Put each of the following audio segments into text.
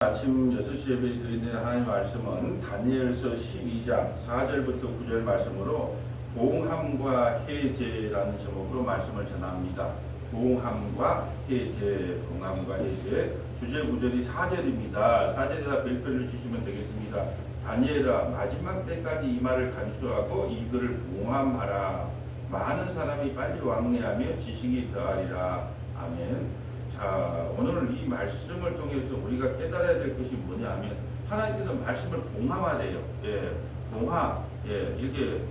아침 6시 예배에 드리는 하나님 말씀은 다니엘서 12장 4절부터 9절 말씀으로 봉함과 해제라는 제목으로 말씀을 전합니다. 봉함과 해제, 봉함과 해제. 주제 구절이 4절입니다. 4절에다 별표를 주시면 되겠습니다. 다니엘아, 마지막 때까지 이 말을 간수하고 이 글을 봉함하라. 많은 사람이 빨리 왕래하며 지식이 더하리라. 아멘. 자, 오늘 이 말씀을 통해서 우리가 깨달아야 될 것이 뭐냐 하면 하나님께서 말씀을 봉함하래요. 예, 봉함, 예, 이렇게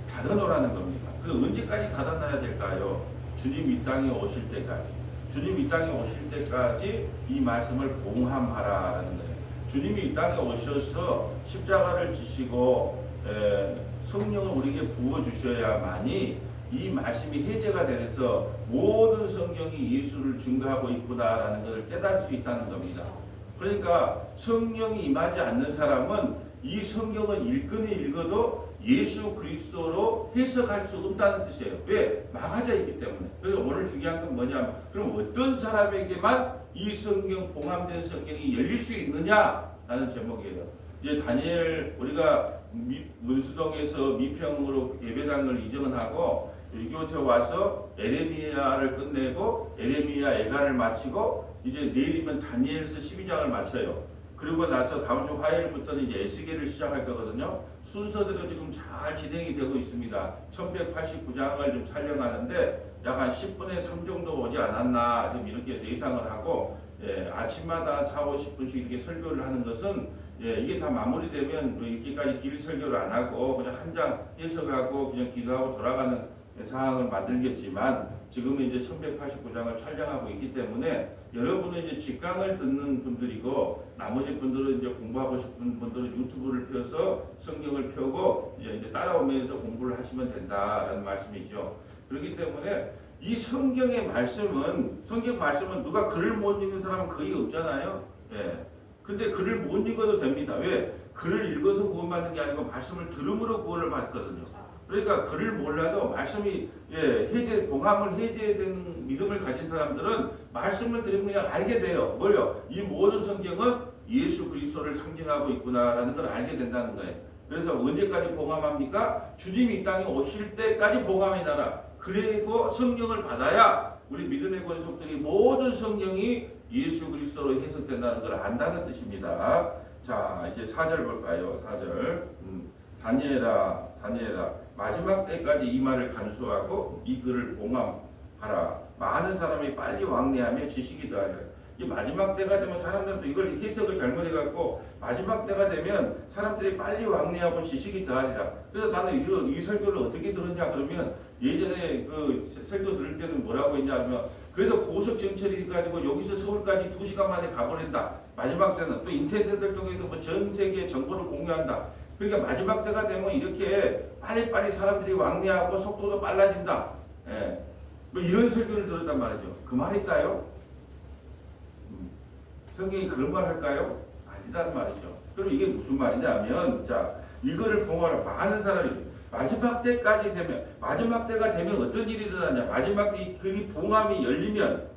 닫아놓으라는 겁니다. 그래서 언제까지 닫아놔야 될까요? 주님 이 땅에 오실 때까지. 주님 이 땅에 오실 때까지 이 말씀을 봉함하라라는 거예요. 주님이 이 땅에 오셔서 십자가를 지시고 성령을 우리에게 부어주셔야만이 이 말씀이 해제가 되면서 모든 성경이 예수를 증거하고 있구나라는 것을 깨달을 수 있다는 겁니다. 그러니까 성령이 임하지 않는 사람은 이 성경을 읽어도 예수 그리스도로 해석할 수 없다는 뜻이에요. 왜? 막아져 있기 때문에. 그래서 오늘 중요한 건 뭐냐면 그럼 어떤 사람에게만 이 성경, 봉함된 성경이 열릴 수 있느냐라는 제목이에요. 이제 다니엘 우리가 문수동에서 미평으로 예배당을 이전을 하고 이곳에 와서 에레미야를 끝내고 에레미야 애가를 마치고 이제 내일이면 다니엘서 12장을 마쳐요. 그리고 나서 다음 주 화요일부터는 이제 에스겔을 시작할 거거든요. 순서대로 지금 잘 진행이 되고 있습니다. 1189장을 좀 촬영하는데 약 한 10분의 3 정도 오지 않았나 지금 이렇게 예상을 하고 아침마다 4, 50분씩 이렇게 설교를 하는 것은 이게 다 마무리되면 이렇게까지 길 설교를 안 하고 그냥 한 장 해석하고 그냥 기도하고 돌아가는 상황을 만들겠지만 지금은 이제 1189장을 촬영하고 있기 때문에 여러분은 이제 직강을 듣는 분들이고 나머지 분들은 이제 공부하고 싶은 분들은 유튜브를 펴서 성경을 펴고 이제 따라오면서 공부를 하시면 된다라는 말씀이죠. 그렇기 때문에 이 성경의 말씀은 성경 말씀은 누가 글을 못 읽는 사람은 거의 없잖아요. 근데 글을 못 읽어도 됩니다. 왜? 글을 읽어서 구원받는 게 아니고 말씀을 들음으로 구원을 받거든요. 그러니까 글을 몰라도 말씀이 해제, 봉함을 해제된 믿음을 가진 사람들은 말씀을 들으면 그냥 알게 돼요. 뭐요? 이 모든 성경은 예수 그리스도를 상징하고 있구나라는 걸 알게 된다는 거예요. 그래서 언제까지 봉함합니까? 주님이 이 땅에 오실 때까지 봉함해 놔라. 그리고 성령을 받아야 우리 믿음의 권속들이 모든 성경이 예수 그리스도로 해석된다는 걸 안다는 뜻입니다. 자, 이제 4절 볼까요? 4절. 다니엘아, 마지막 때까지 이 말을 간수하고 이 글을 봉함하라. 많은 사람이 빨리 왕래하며 지식이 더하리라. 이 마지막 때가 되면 사람들도 이걸 해석을 잘못해갖고 마지막 때가 되면 사람들이 빨리 왕래하고 지식이 더하리라. 그래서 나는 이 설교를 어떻게 들었냐 그러면 예전에 그 설교 들을 때는 뭐라고 했냐면 그래도 고속 정철이 가지고 여기서 서울까지 2시간 만에 가버린다. 마지막 때는 또 인터넷을 통해서 뭐 전 세계에 정보를 공유한다. 그러니까 마지막 때가 되면 이렇게 빨리빨리 사람들이 왕래하고 속도도 빨라진다. 뭐 이런 설교를 들었단 말이죠. 그 말일까요? 성경이 그런 말 할까요? 아니란 말이죠. 그럼 이게 무슨 말이냐 하면 자, 이거를 봉하라. 많은 사람이 마지막 때까지 되면 마지막 때가 되면 어떤 일이 일어나냐? 마지막 때 그 봉함이 열리면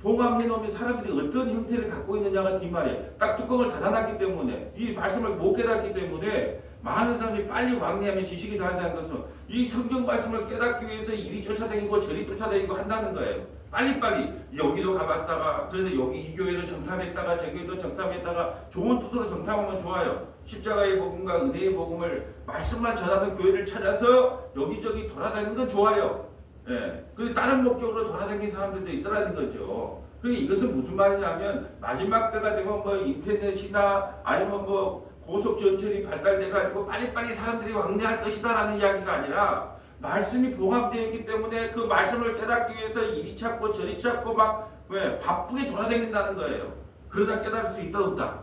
봉함해 놓으면 사람들이 어떤 형태를 갖고 있느냐가 뒷말이에요. 딱 뚜껑을 닫아놨기 때문에 이 말씀을 못 깨닫기 때문에 많은 사람들이 빨리 왕래하면 지식이 다한다는 것은 이 성경 말씀을 깨닫기 위해서 이리 쫓아다니고 저리 쫓아다니고 한다는 거예요. 빨리빨리 여기도 가봤다가 그래서 여기 이 교회도 정탐했다가 저 교회도 정탐했다가 좋은 뜻으로 정탐하면 좋아요. 십자가의 복음과 은혜의 복음을 말씀만 전하는 교회를 찾아서 여기저기 돌아다니는 건 좋아요. 그 다른 목적으로 돌아다니는 사람들도 있더라는 거죠. 그러니까 이것은 무슨 말이냐면 마지막 때가 되면 뭐 인터넷이나 아니면 뭐 고속 전철이 발달돼 가지고 빨리빨리 사람들이 왕래할 것이다라는 이야기가 아니라 말씀이 봉합되어 있기 때문에 그 말씀을 깨닫기 위해서 이리 찾고 저리 찾고 막 바쁘게 돌아다닌다는 거예요. 그러다 깨달을 수 있다 없다.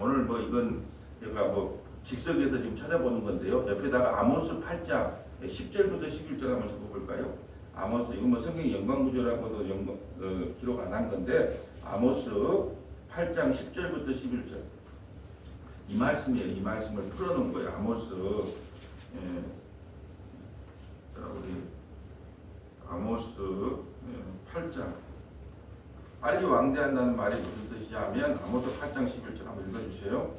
오늘 뭐 이건 제가 뭐 직석에서 지금 찾아보는 건데요. 옆에다가 아모스 8장 10절부터 11절 한번 적어볼까요? 아모스 이거 뭐 성경 영광구조라고도 기록 안 한 건데 아모스 8장 10절부터 11절 이 말씀이에요. 이 말씀을 풀어놓은 거예요. 아모스 자 우리 아모스 8장. 빨리 왕래한다는 말이 무슨 뜻이냐면 아모스 8장 11절 한번 읽어주세요.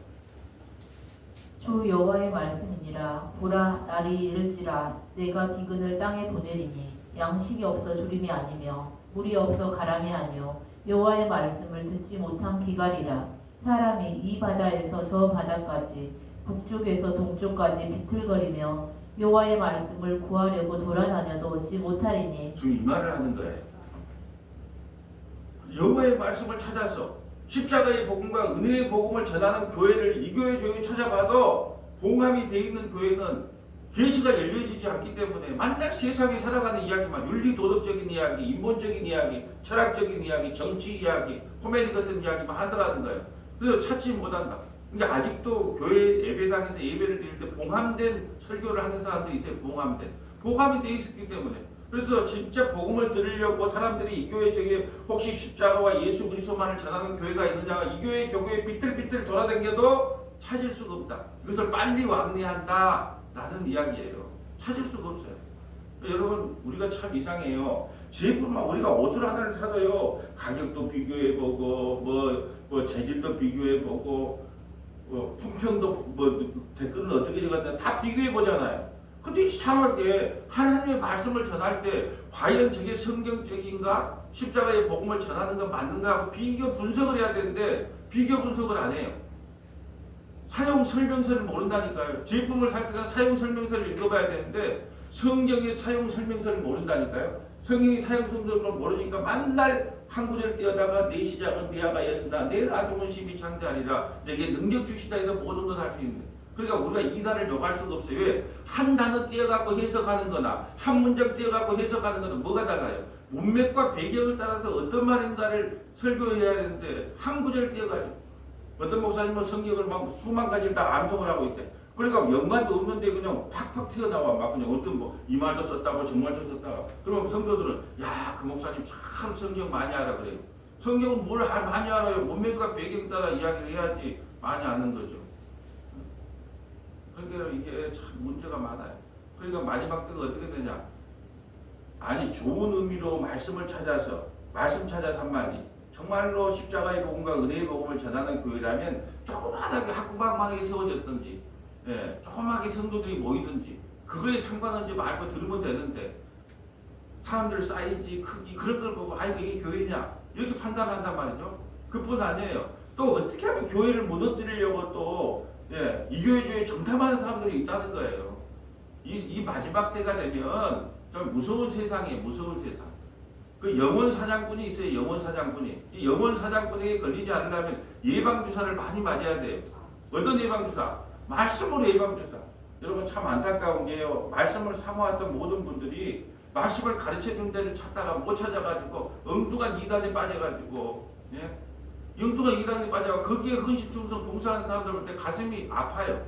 주 여호와의 말씀이니라. 보라, 날이 이를지라. 내가 기근을 땅에 보내리니 양식이 없어 주림이 아니며 물이 없어 가람이 아니요 여호와의 말씀을 듣지 못한 기갈이라. 사람이 이 바다에서 저 바다까지 북쪽에서 동쪽까지 비틀거리며 여호와의 말씀을 구하려고 돌아다녀도 얻지 못하리니. 지금 이 말을 하는 거예요. 여호와의 말씀을 찾아서 십자가의 복음과 은혜의 복음을 전하는 교회를 이 교회 저기 찾아봐도 봉함이 되어 있는 교회는 계시가 열려지지 않기 때문에 만날 세상에 살아가는 이야기만, 윤리 도덕적인 이야기, 인본적인 이야기, 철학적인 이야기, 정치 이야기, 코미디 같은 이야기만 하더라는 거예요. 그래서 찾지 못한다. 그러니까 아직도 교회 예배당에서 예배를 드릴 때 봉함된 설교를 하는 사람들이 있어요. 봉함이 되어 있었기 때문에. 그래서 진짜 복음을 들으려고 사람들이 이 교회 저기 혹시 십자가와 예수 그리스도만을 전하는 교회가 있느냐, 이 교회 저 교회 비틀비틀 돌아다녀도 찾을 수가 없다. 이것을 빨리 왕래한다 라는 이야기예요. 찾을 수가 없어요. 여러분, 우리가 참 이상해요. 제품만 우리가 옷을 하나를 사도요, 가격도 비교해보고 뭐 재질도 비교해보고 품평도 댓글은 어떻게 적었나 다 비교해보잖아요. 근데 이상하게 하나님의 말씀을 전할 때 과연 저게 성경적인가, 십자가의 복음을 전하는 건 맞는가 하고 비교 분석을 해야 되는데 비교 분석을 안 해요. 사용 설명서를 모른다니까요. 제품을 살 때는 사용 설명서를 읽어봐야 되는데 성경의 사용 설명서를 모른다니까요. 성경의 사용 설명서를 모르니까 맨날 한 구절 띄어다가 내 시작은 비아가였으나 내 나중은 심히 창대하리라. 내게 능력 주시다 해서 모든 걸 할 수 있는. 그러니까 우리가 이 단을 요구할 수가 없어요. 왜? 한 단어 띄어갖고 해석하는 거나 한 문장 띄어갖고 해석하는 거는 뭐가 달라요? 문맥과 배경을 따라서 어떤 말인가를 설교해야 되는데 한 구절 띄어가지고 어떤 목사님은 성경을 막 수만 가지를 다 암송을 하고 있대. 그러니까 연관도 없는데 그냥 팍팍 튀어나와. 막 그냥 어떤 이 말도 썼다고 저 말도 썼다고. 그러면 성도들은 야, 그 목사님 참 성경 많이 알아 그래요. 성경은 뭘 많이 알아요. 문맥과 배경 따라 이야기를 해야지 많이 아는 거죠. 그러니까 이게 참 문제가 많아요. 그러니까 마지막 때가 어떻게 되냐. 아니, 좋은 의미로 말씀을 찾아서 한 말이 정말로 십자가의 복음과 은혜의 복음을 전하는 교회라면 조그만하게 학구방만하게 세워졌든지, 조그맣게 성도들이 모이든지 그거에 상관없이 말고 들으면 되는데 사람들 사이즈, 크기 그런 걸 보고 아이고 이게 교회냐 이렇게 판단한단 말이죠. 그뿐 아니에요. 또 어떻게 하면 교회를 무너뜨리려고 또 이 교회 중에 정탐하는 사람들이 있다는 거예요. 이 마지막 때가 되면 좀 무서운 세상이에요. 무서운 세상. 그 영원 사냥꾼이 있어요. 영원 사냥꾼이. 이 영원 사냥꾼에게 걸리지 않으려면 예방주사를 많이 맞아야 돼요. 어떤 예방주사? 말씀으로 예방주사. 여러분 참 안타까운 게요. 말씀을 사모했던 모든 분들이 말씀을 가르쳐준 데를 찾다가 못 찾아가지고 엉뚱한 이단에 빠져가지고 엉뚱한 이단에 빠져가지고 거기에 헌신충성 봉사하는 사람들 볼 때 가슴이 아파요.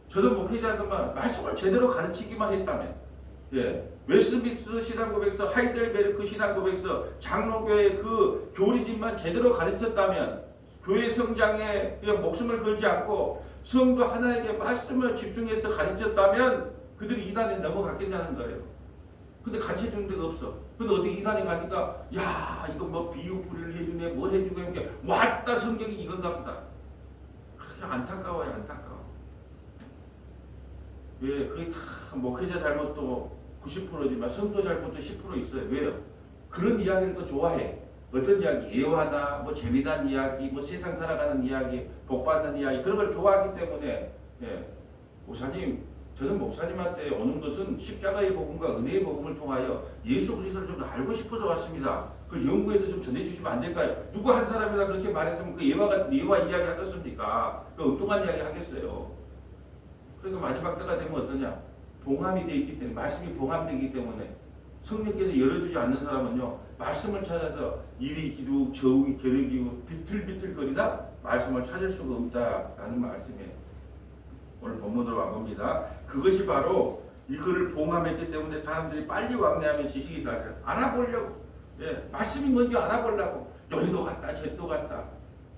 저도 목회자들만 말씀을 제대로 가르치기만 했다면 웨스트민스터 신앙고백서, 하이델베르크 신앙고백서, 장로교회 그 교리집만 제대로 가르쳤다면 교회 성장에 그냥 목숨을 걸지 않고 성도 하나에게 말씀을 집중해서 가르쳤다면 그들이 이단에 넘어갔겠냐는 거예요. 근데 가르쳐주는 데가 없어. 근데 어디 이단에 가니까 야 이거 뭐 비유풀이를 해주네 뭘 해주네 이게 왔다 성경이 이건가 보다. 그렇게 안타까워요. 안타까워. 왜 그게 다 목회자 잘못도 90%지만 성도 잘못도 10% 있어요. 왜요? 그런 이야기를 또 좋아해. 어떤 이야기? 애화다, 뭐 재미난 이야기, 뭐 세상 살아가는 이야기, 복받는 이야기 그런 걸 좋아하기 때문에 목사님, 저는 목사님한테 오는 것은 십자가의 복음과 은혜의 복음을 통하여 예수 그리스도를 좀 알고 싶어서 왔습니다. 그 연구해서 좀 전해주시면 안 될까요? 누구 한 사람이나 그렇게 말했으면 그 예화 이야기 하겠습니까? 그 엉뚱한 이야기 하겠어요. 그러니까 마지막 때가 되면 어떠냐? 봉함이 되어 있기 때문에, 말씀이 봉함되기 때문에 성령께서 열어주지 않는 사람은요, 말씀을 찾아서 이리 기도, 저기 겨루기고 비틀비틀거리다 말씀을 찾을 수가 없다라는 말씀이에요. 오늘 본문으로 와봅니다. 그것이 바로 이거를 봉함했기 때문에 사람들이 빨리 왕래하면 지식이 다 알아보려고, 말씀이 뭔지 알아보려고 여기도 갔다 저기도 갔다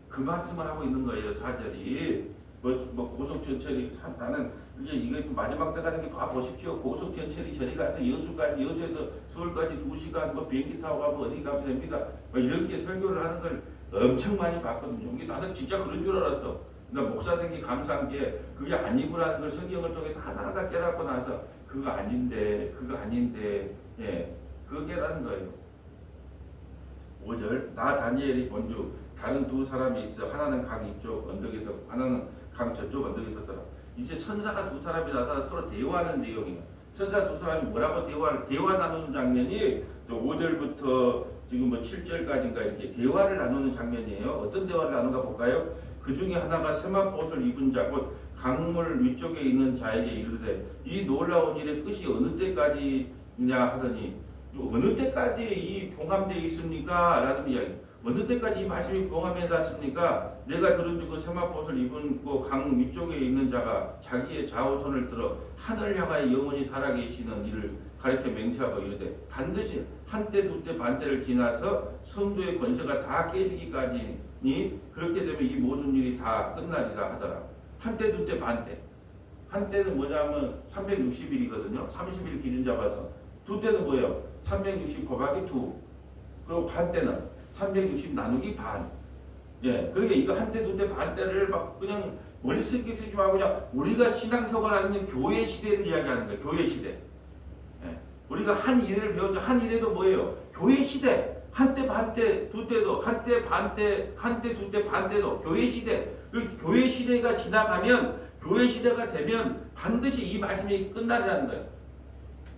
그 말씀을 하고 있는 거예요. 4절이 뭐 고속전철이 나는 이게 마지막 때 가는 게 보십시오. 고속전철이 저리 가서 여수에서 서울까지 2시간 뭐 비행기 타고 가면 어디 가면 됩니다. 뭐 이렇게 설교를 하는 걸 엄청 많이 봤거든요. 이게 나는 진짜 그런 줄 알았어. 나 목사 된 게 감사한 게 그게 아니구라는 걸 성경을 통해 하나하나 깨닫고 나서 그거 아닌데 예 그게라는 거예요. 5절 나 다니엘이 본즉 다른 두 사람이 있어 하나는 강 이쪽 언덕에서 하나는 강 저쪽 언덕에 섰더라. 이제 천사가 두 사람이 나타나 서로 대화하는 내용이에요. 천사 두 사람이 뭐라고 대화 나누는 장면이 5절부터 지금 뭐 7절까지인가 이렇게 대화를 나누는 장면이에요. 어떤 대화를 나누는가 볼까요? 그 중에 하나가 세마포 옷을 입은 자 곧 강물 위쪽에 있는 자에게 이르되 이 놀라운 일의 끝이 어느 때까지냐 하더니 어느 때까지 이 봉함되어 있습니까? 라는 이야기. 어느 때까지 이 말씀이 봉함해 놨습니까? 내가 들은 그 세마포옷을 입은 강 위쪽에 있는 자가 자기의 좌우손을 들어 하늘 향하여 영원히 살아계시는 이를 가르쳐 맹세하고 이르되 반드시 한때 두때 반때를 지나서 성도의 권세가 다 깨지기까지니 그렇게 되면 이 모든 일이 다 끝나리라 하더라. 한때 두때 반때. 한때는 뭐냐면 360일이거든요. 30일 기준 잡아서. 두때는 뭐예요? 360 곱하기 2. 그리고 반때는 360 나누기 반. 예, 그러니까 이거 한때 두때 반때를 막 그냥 머릿속에 쓰지 말고 그냥 우리가 신앙생활 하는 교회 시대를 이야기하는 거예요. 교회 시대. 예, 우리가 한 일을 배웠죠. 한 일에도 뭐예요? 교회 시대. 한때 반때 두때도 한때 반때 한때 두때 반때도 교회 시대. 그 교회 시대가 지나가면 교회 시대가 되면 반드시 이 말씀이 끝나리라는 거예요.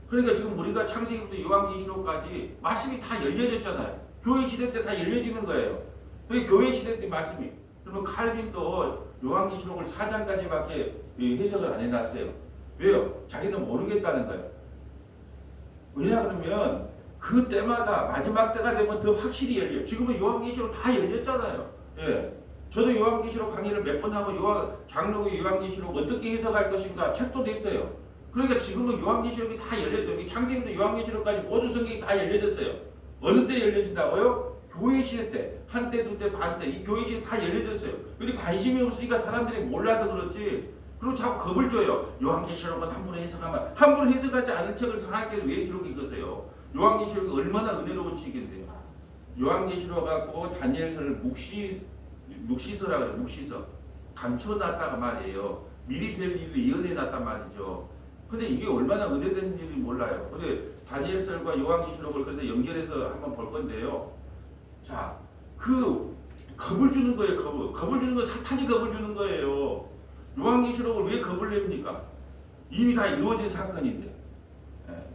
그러니까 지금 우리가 창세기부터 요한계시록까지 말씀이 다 열려졌잖아요. 교회 시대 때 다 열려지는 거예요. 교회 시대 때 말씀이. 그러면 칼빈도 요한계시록을 4장까지밖에 해석을 안 해놨어요. 왜요? 자기는 모르겠다는 거예요. 왜냐 그러면 그 때마다 마지막 때가 되면 더 확실히 열려요. 지금은 요한계시록 다 열렸잖아요. 예. 저도 요한계시록 강의를 몇 번 하고 장로의 요한계시록 어떻게 해석할 것인가 책도 냈어요. 그러니까 지금은 요한계시록이 다 열렸어요. 창세기부터 요한계시록까지 모든 성경이 다 열려졌어요. 어느 때 열려진다고요? 교회 시대 때. 한때, 두때, 반때. 이 교회 시대 다 열려졌어요. 근데 관심이 없으니까 사람들이 몰라서 그렇지. 그리고 자꾸 겁을 줘요. 요한계시록은 함부로 해석하면 함부로 해석하지 않은 책을 하나님께서 왜 기록해 겠어요? 요한계시록이 얼마나 은혜로운 책인데요. 요한계시록 갖고 다니엘서를 묵시서라 그래요. 묵시서. 감춰놨다가 말이에요. 미리 될 일을 예언해놨단 말이죠. 근데 이게 얼마나 은혜된 일인지 몰라요. 근데 다니엘서과 요한계시록을 그래서 연결해서 한번 볼 건데요. 자, 그 겁을 주는 거예요. 겁을 주는 건 사탄이 겁을 주는 거예요. 요한계시록을 왜 겁을 냅니까? 이미 다 이루어진 사건인데.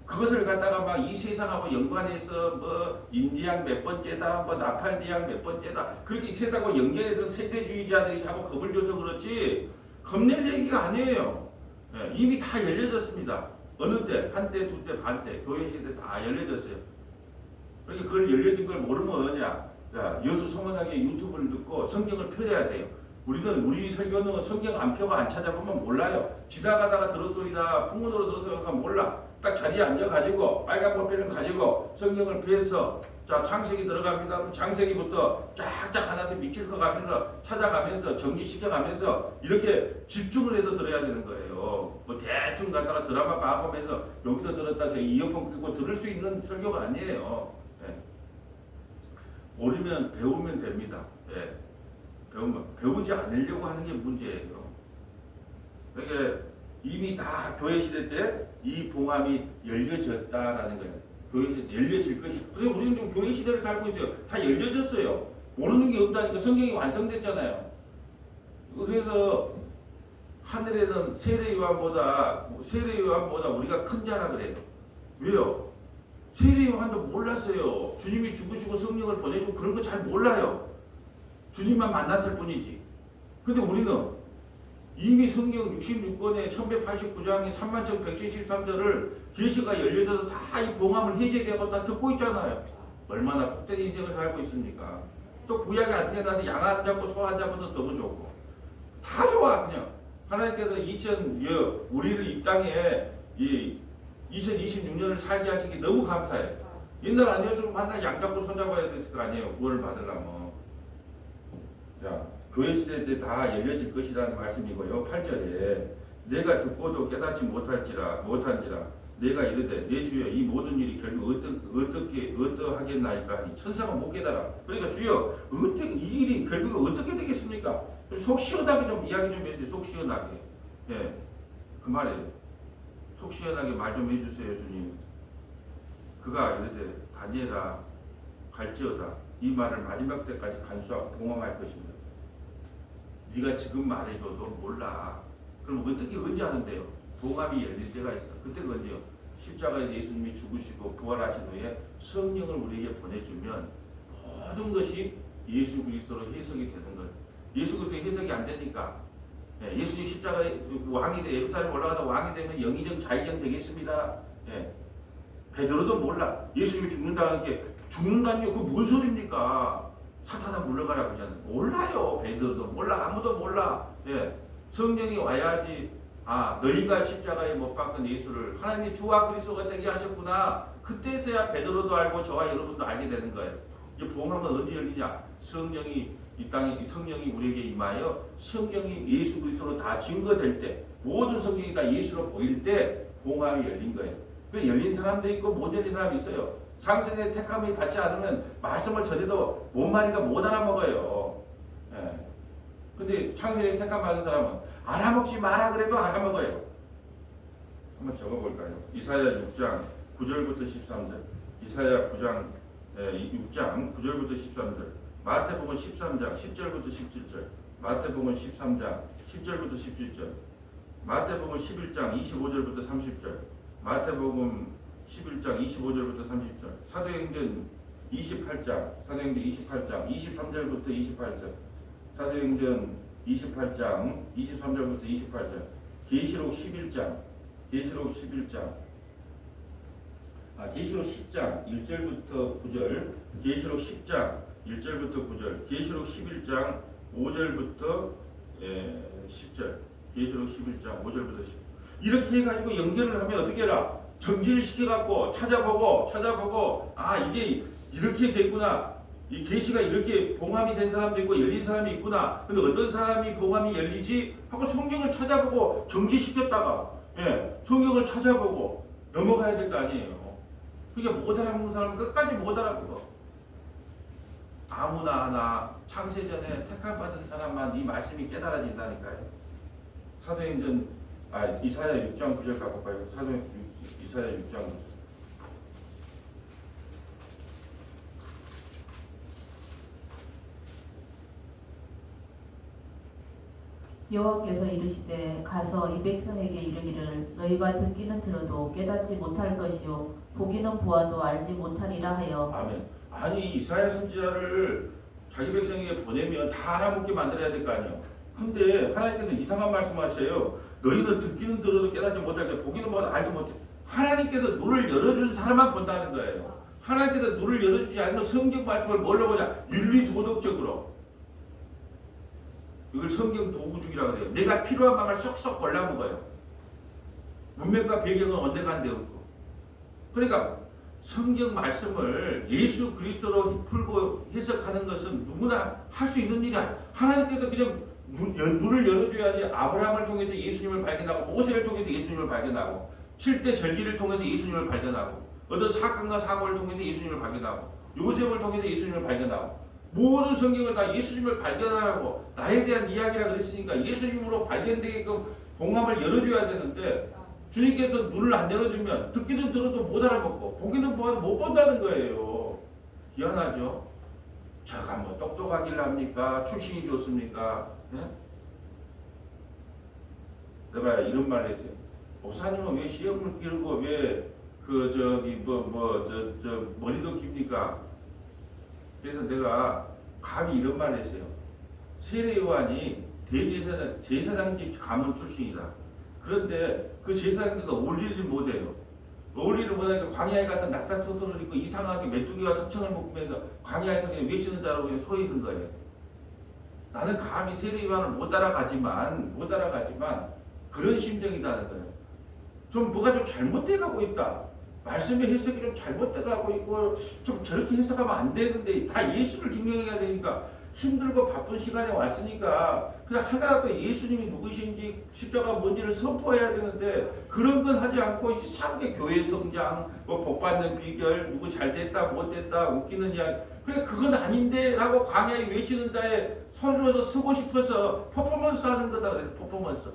그것을 갖다가 막 이 세상하고 연관해서 뭐 인디양 몇 번째다, 뭐 나팔디양 몇 번째다, 그렇게 세상하고 연결해서 세대주의자들이 자꾸 겁을 줘서 그렇지 겁낼 얘기가 아니에요. 이미 다 열려졌습니다. 어느 때, 한때, 두때, 반때, 교회 시대 다 열려졌어요. 그러니까 그걸 열려진 걸 모르면 어떠냐? 여수 성원하게 유튜브를 듣고 성경을 펴야 돼요. 우리 설교는 성경 안 펴고 안 찾아보면 몰라요. 지나가다가 들었소이다, 풍문으로 들었소이다 몰라. 딱 자리에 앉아가지고 빨간 볼펜을 가지고 성경을 펴서 자 창세기 들어갑니다. 그럼 창세기부터 쫙쫙 하나씩 밑줄쳐가면서 찾아가면서 정리시켜가면서 이렇게 집중을 해서 들어야 되는 거예요. 뭐 대충 갔다가 드라마 봐보면서 여기서 들었다 저기 이어폰 끄고 들을 수 있는 설교가 아니에요. 모르면 배우면 됩니다. 배우지 않으려고 하는 게 문제예요. 그러니까 이미 다 교회 시대 때 이 봉함이 열려졌다라는 거예요. 교회 시대 열려질 것이. 그래서 우리는 지금 교회 시대를 살고 있어요. 다 열려졌어요. 모르는 게 없다니까. 성경이 완성됐잖아요. 그래서 하늘에는 세례 요한보다 우리가 큰 자라 그래요. 왜요? 세례 요한도 몰랐어요. 주님이 죽으시고 성령을 보내주고 그런 거 잘 몰라요. 주님만 만났을 뿐이지. 근데 우리는 이미 성경 66권에 1189장에 31,173절을 계시가 열려져서 다 이 봉함을 해제되고 다 듣고 있잖아요. 얼마나 복된 인생을 살고 있습니까? 또 구약에 안 태어나서 양 안 잡고 소 안 잡아서 너무 좋고 다 좋아 그냥. 하나님께서 우리를 이 땅에 이 2026년을 살게 하신 게 너무 감사해요. 옛날 아니었으면 맨날 양 잡고 손 잡아야 됐을 거 아니에요. 구원을 받으려면. 자, 교회 시대 때 다 열려질 것이라는 말씀이고요. 8절에 내가 듣고도 깨닫지 못한지라 내가 이르되 내 주여 이 모든 일이 결국 어떠하겠나이까 하니 천사가 못 깨달아. 그러니까 주여 어떻게 이 일이 결국 어떻게 되겠습니까? 좀 속 시원하게 좀 이야기 좀 해주세요. 속 시원하게. 예, 그 말이에요. 속 시원하게 말 좀 해주세요, 주님. 그가 이르되 다니엘아 갈지어다. 이 말을 마지막 때까지 간수하고 봉함할 것입니다. 네가 지금 말해줘도 몰라. 그럼 어떻게 언제 하는데요? 봉함이 열릴 때가 있어. 그때가 언제요? 십자가에서 예수님이 죽으시고 부활하신 후에 성령을 우리에게 보내주면 모든 것이 예수 그리스도로 해석이 되는 거예요. 예수 그리스도 해석이 안 되니까 예수님 십자가에 왕이 돼 예루살렘 올라가다 왕이 되면 영의정 자의정 되겠습니다. 베드로도 몰라. 예수님이 죽는다는 게 죽는다니요? 그 뭔 소리입니까? 사탄아 물러가라 그러잖아요. 몰라요. 베드로도 몰라. 아무도 몰라. 성령이 와야지. 아, 너희가 십자가에 못 박은 예수를 하나님이 주와 그리스도가 되게 하셨구나. 그때서야 베드로도 알고 저와 여러분도 알게 되는 거예요. 이제 봉함은 언제 열리냐? 성령이 이 땅에 성령이 우리에게 임하여 성령이 예수 그리스도로 다 증거될 때 모든 성령이 다 예수로 보일 때 봉함이 열린 거예요. 그 열린 사람도 있고 못 열린 사람이 있어요. 상생의 택함이 받지 않으면 말씀을 전해도 뭔 말인가 못 알아먹어요. 근데 상생의 택함 받은 사람은 알아먹지 마라 그래도 알아먹어요. 한번 적어볼까요? 이사야 6장 9절부터 13절. 이사야 6장 9절부터 13절. 마태복음 13장 10절부터 17절. 마태복음 13장 10절부터 17절. 마태복음 11장 25절부터 30절. 마태복음 11장 25절부터 30절. 사도행전 28장 23절부터 28절. 사도행전 28장 23절부터 28절. 계시록 11장 계시록 10장 1절부터 9절. 계시록 10장 1절부터 9절. 계시록 11장 5절부터 10절. 계시록 11장 5절부터 10절. 이렇게 해가지고 연결을 하면 어떻게 해라? 정지를 시켜갖고 찾아보고 아 이게 이렇게 됐구나. 이 계시가 이렇게 봉함이 된 사람도 있고 열린 사람이 있구나. 근데 어떤 사람이 봉함이 열리지? 하고 성경을 찾아보고 정지시켰다가 성경을 찾아보고 넘어가야 될 거 아니에요. 그게 못 알아보는 사람은 끝까지 못 알아보고 아무나 하나 창세전에 택함받은 사람만 이 말씀이 깨달아진다니까요. 사도행전 이사야 6장 9절 가볼까요? 이사야 6장 9절. 여호와께서 이르시되 가서 이 백성에게 이르기를 너희가 듣기는 들어도 깨닫지 못할 것이요 보기는 보아도 알지 못하리라 하여. 아멘. 아니 이사야 선지자를 자기 백성에게 보내면 다 알아먹게 만들어야 될 거 아니에요. 근데 하나님께서 이상한 말씀하셔요. 너희는 듣기는 들어도 깨닫지 못할 것, 보기는 보아도 알지 못해. 하나님께서 눈을 열어준 사람만 본다는 거예요. 하나님께서 눈을 열어주지 않으면 성경 말씀을 뭘로 보냐? 윤리 도덕적으로. 이걸 성경 도구중이라고 그래요. 내가 필요한 방을 쏙쏙 골라먹어요. 문맥과 배경은 언제간데 없고. 그러니까 성경 말씀을 예수 그리스도로 풀고 해석하는 것은 누구나 할 수 있는 일이 아니야. 하나님께서 그냥 눈을 열어줘야지. 아브라함을 통해서 예수님을 발견하고 모세를 통해서 예수님을 발견하고 7대 절기를 통해서 예수님을 발견하고 어떤 사건과 사고를 통해서 예수님을 발견하고 요셉을 통해서 예수님을 발견하고 모든 성경을 다 예수님을 발견하라고 나에 대한 이야기라 그랬으니까 예수님으로 발견되게끔 봉함을 열어줘야 되는데 주님께서 눈을 안 열어주면 듣기는 들어도 못 알아먹고 보기는 보아도 못 본다는 거예요. 희한하죠? 제가 뭐 똑똑하길 합니까? 출신이 좋습니까? 내가 이런 말을 했어요. 목사님은 왜 시험을 기르고 왜 머리도 깁니까? 그래서 내가 감히 이런 말을 했어요. 세례요한이 제사장집 가문 출신이다. 그런데 그 제사장들도 어울리를 못해요. 어울리를 못하니까 광야에 가서 낙타토토를 입고 이상하게 메뚜기와 석청을 먹으면서 광야에서 그냥 외치는 자라고 그냥 서 있는 거예요. 나는 감히 세례요한을 못 따라가지만 그런 심정이다는 거예요. 좀 뭐가 좀 잘못돼 가고 있다. 말씀의 해석이 좀 잘못돼 가고 있고 좀 저렇게 해석하면 안 되는데 다 예수를 증명해야 되니까 힘들고 바쁜 시간에 왔으니까 그냥 하나라도 예수님이 누구신지 십자가 뭔지를 선포해야 되는데 그런 건 하지 않고 이상하게 교회 성장, 뭐 복받는 비결, 누구 잘됐다 못됐다 웃기는 이야기 그래 그건 아닌데 라고 광야에 외치는 자에 손으로서 쓰고 싶어서 퍼포먼스 하는 거다 그래서 퍼포먼스.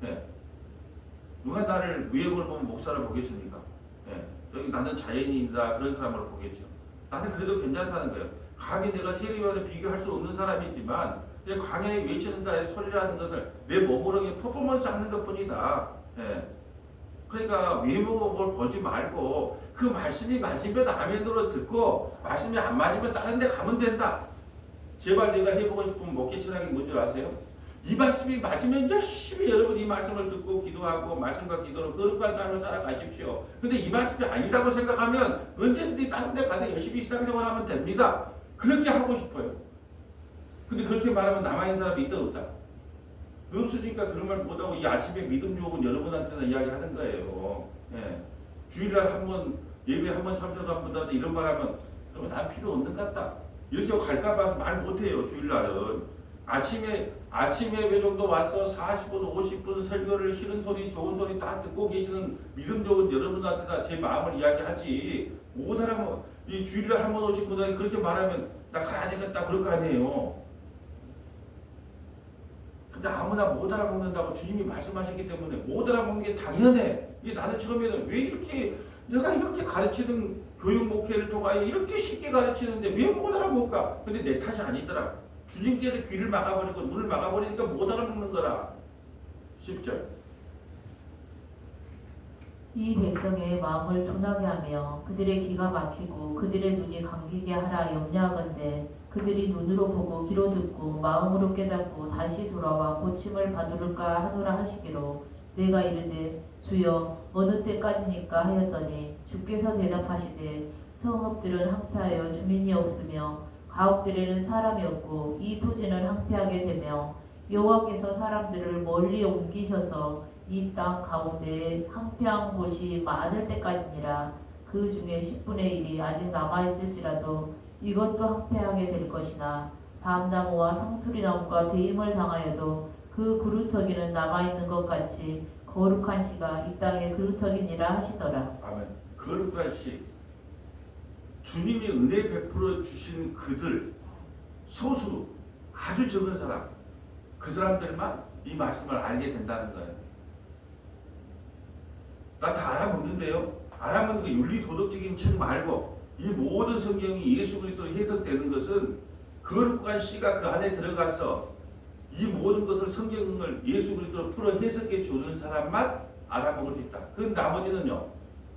예. 누가 나를 위액을 보면 목사를 보겠습니까? 예. 여기 나는 자연인이다 그런 사람으로 보겠죠. 나는 그래도 괜찮다는 거예요. 감히 내가 세례요한에 비교할 수 없는 사람이지만 광야에 외치는 자의 소리라는 것을 내 몸으로 퍼포먼스 하는 것뿐이다. 예. 그러니까 외모를 보지 말고 그 말씀이 맞으면 아멘으로 듣고 말씀이 안 맞으면 다른 데 가면 된다. 제발 내가 해보고 싶은 목회 철학이 뭔지 아세요? 이 말씀이 맞으면 열심히 여러분 이 말씀을 듣고 기도하고 말씀과 기도로 거룩한 삶을 살아가십시오. 근데 이 말씀이 아니라고 생각하면 언제든지 다른 데 가서 열심히 신앙생활하면 됩니다. 그렇게 하고 싶어요. 근데 그렇게 말하면 남아있는 사람이 있다 없다? 없으니까 그런 말 못하고 이 아침에 믿음 좋은 여러분한테는 이야기하는 거예요. 예. 주일날 한번 예배 한번 참석한 분들한테 이런 말하면 그러면 난 필요 없는 것 같다. 이렇게 갈까봐 말 못해요. 주일날은 아침에 왜 정도 와서 40분 50분 설교를 싫은 소리 좋은 소리 다 듣고 계시는 믿음 좋은 여러분한테나 제 마음을 이야기하지 못 알아면 이 주일날 한 번 오신 분들이 그렇게 말하면 나 가야 되겠다 그럴 거 아니에요. 근데 아무나 못 알아먹는다고 주님이 말씀하셨기 때문에 못 알아먹는 게 당연해. 이게 나는 처음에는 왜 이렇게 내가 이렇게 가르치는 교육 목회를 통하여 이렇게 쉽게 가르치는데 왜 못 알아먹을까? 근데 내 탓이 아니더라. 주님께서 귀를 막아버리고 눈을 막아버리니까 못 알아먹는 거라. 10절. 이 백성의 마음을 둔하게 하며 그들의 귀가 막히고 그들의 눈이 감기게 하라 염려하건대 그들이 눈으로 보고 귀로 듣고 마음으로 깨닫고 다시 돌아와 고침을 받으릴까 하노라 하시기로 내가 이르되 주여 어느 때까지니까 하였더니 주께서 대답하시되 성읍들은 항폐하여 주민이 없으며 가옥들에는 사람이 없고 이 토지는 항폐하게 되며 여호와께서 사람들을 멀리 옮기셔서 이 땅 가운데 항폐한 곳이 많을 때까지니라. 그 중에 10분의 1이 아직 남아있을지라도 이것도 항폐하게 될 것이나 밤나무와 상수리나무가 대임을 당하여도 그 그루터기는 남아있는 것 같이 거룩한 씨가 이 땅에 그루터기니라 하시더라. 아멘. 거룩한 씨. 주님이 은혜 베풀어 주신 그들 소수 아주 적은 사람 그 사람들만 이 말씀을 알게 된다는 거예요. 나 다 알아먹는데요. 알아먹는 그 윤리 도덕적인 책 말고 이 모든 성경이 예수 그리스도로 해석되는 것은 거룩한 씨가 그 안에 들어가서 이 모든 것을 성경을 예수 그리스도로 풀어 해석해 주는 사람만 알아먹을 수 있다. 그 나머지는요.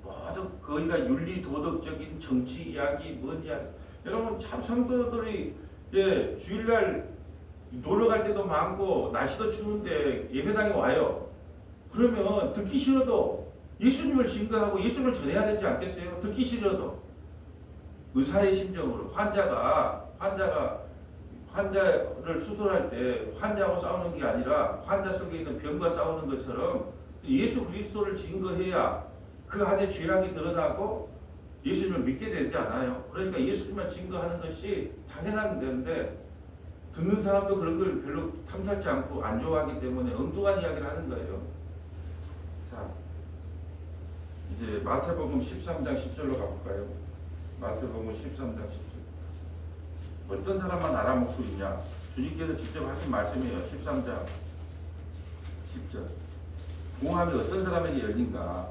모두 거기가 윤리 도덕적인 정치 이야기 뭔 이야기. 여러분 참 성도들이 주일날 놀러 갈 때도 많고 날씨도 추운데 예배당에 와요. 그러면 듣기 싫어도 예수님을 증거하고 예수님을 전해야 되지 않겠어요? 듣기 싫어도 의사의 심정으로 환자를 수술할 때 환자하고 싸우는 게 아니라 환자 속에 있는 병과 싸우는 것처럼 예수 그리스도를 증거해야 그 안에 죄악이 드러나고 예수님을 믿게 되지 않아요. 그러니까 예수님만 증거하는 것이 당연한 데인데 듣는 사람도 그런 걸 별로 탐살지 않고 안 좋아하기 때문에 엉뚱한 이야기를 하는 거예요. 자, 이제 마태복음 13장 10절로 가볼까요? 마태복음 13장 10절. 어떤 사람만 알아먹고 있냐? 주님께서 직접 하신 말씀이에요. 13장 10절. 공함이 어떤 사람에게 열린가?